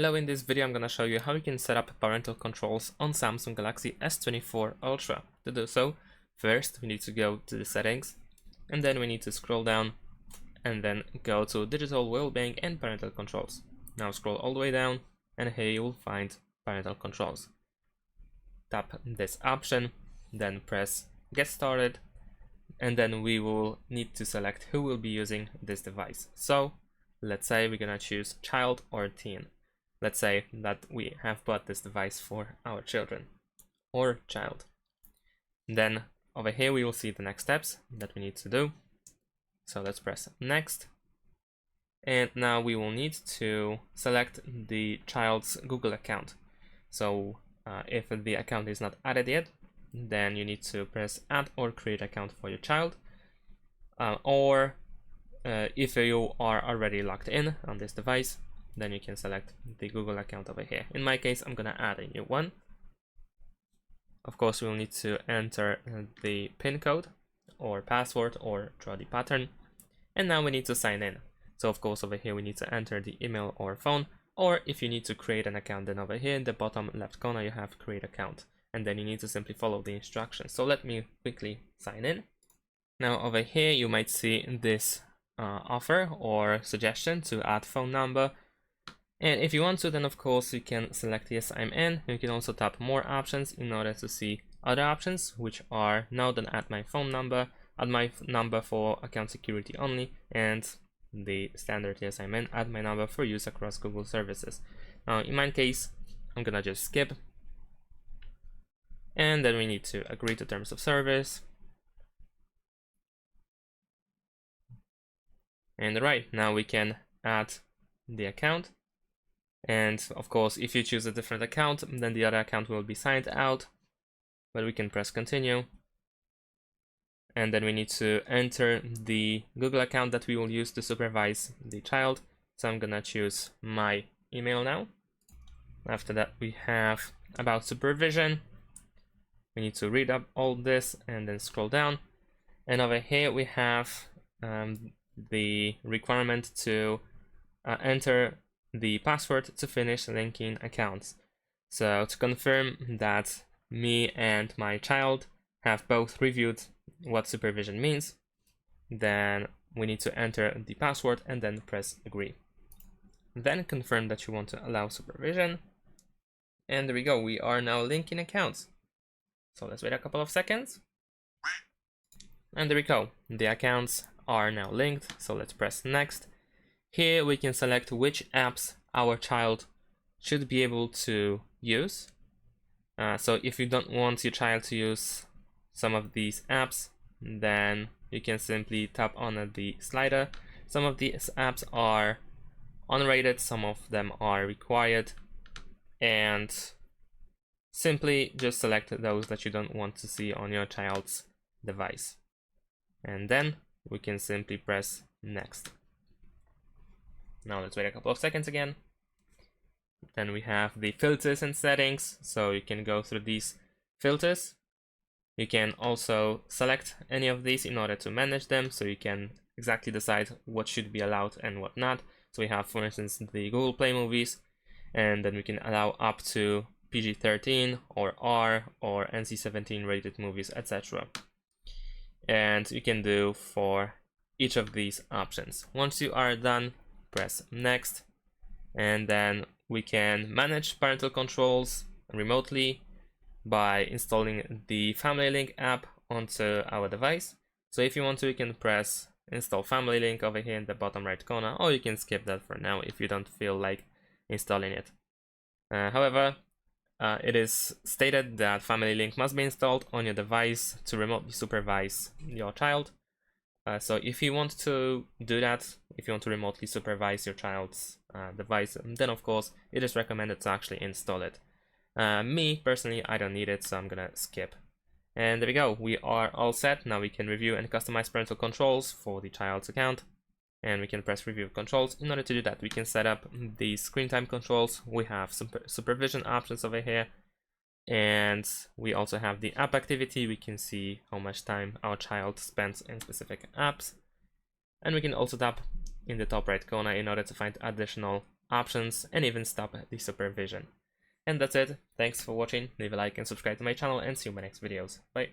Hello, in this video I'm gonna show you how you can set up parental controls on Samsung Galaxy S24 Ultra. To do so, first we need to go to the settings, and then we need to scroll down and then go to digital well-being and parental controls. Now scroll all the way down, and here you will find parental controls. Tap this option, then press get started, and then we will need to select who will be using this device. So let's say we're gonna choose child or teen. Let's say that we have bought this device for our children or child. Then over here we will see the next steps that we need to do. So let's press next. And now we will need to select the child's Google account. So if the account is not added yet, then you need to press add or create account for your child. If you are already logged in on this device, then you can select the Google account over here. In my case, I'm gonna add a new one. Of course, we'll need to enter the PIN code or password or draw the pattern. And now we need to sign in. So of course, over here, we need to enter the email or phone, or if you need to create an account, then over here in the bottom left corner, you have create account. And then you need to simply follow the instructions. So let me quickly sign in. Now over here, you might see this offer or suggestion to add phone number. And if you want to, then of course you can select yes, I'm in. You can also tap more options in order to see other options, which are now then add my phone number, add my number for account security only, and the standard yes, I'm in, add my number for use across Google services. Now in my case, I'm gonna just skip. And then we need to agree to terms of service. And right, now we can add the account. And of course, if you choose a different account, then the other account will be signed out, but we can press continue. And then we need to enter the Google account that we will use to supervise the child. So I'm gonna choose my email now. After that, we have about supervision. We need to read up all this and then scroll down. And over here we have the requirement to enter the password to finish linking accounts. So to confirm that me and my child have both reviewed what supervision means, then we need to enter the password and then press agree. Then confirm that you want to allow supervision. And there we go, we are now linking accounts. So let's wait a couple of seconds. And there we go, the accounts are now linked. So let's press next. Here we can select which apps our child should be able to use. So if you don't want your child to use some of these apps, then you can simply tap on the slider. Some of these apps are unrated, some of them are required, and simply just select those that you don't want to see on your child's device. And then we can simply press next. Now let's wait a couple of seconds again. Then we have the filters and settings. So you can go through these filters. You can also select any of these in order to manage them. So you can exactly decide what should be allowed and what not. So we have, for instance, the Google Play movies. And then we can allow up to PG-13 or R or NC-17 rated movies, etc. And you can do for each of these options. Once you are done, press next, and then we can manage parental controls remotely by installing the Family Link app onto our device. So if you want to, you can press install Family Link over here in the bottom right corner, or you can skip that for now if you don't feel like installing it. However, it is stated that Family Link must be installed on your device to remotely supervise your child. So if you want to do that, if you want to remotely supervise your child's device, then of course it is recommended to actually install it. Me personally, I don't need it, so I'm gonna skip. And there we go, we are all set. Now we can review and customize parental controls for the child's account, and we can press review controls. In order to do that, we can set up the screen time controls. We have some supervision options over here, and we also have the app activity. We can see how much time our child spends in specific apps, and we can also tap in the top right corner in order to find additional options, and even stop the supervision. And that's it. Thanks for watching. Leave a like and subscribe to my channel, and see you in my next videos. Bye.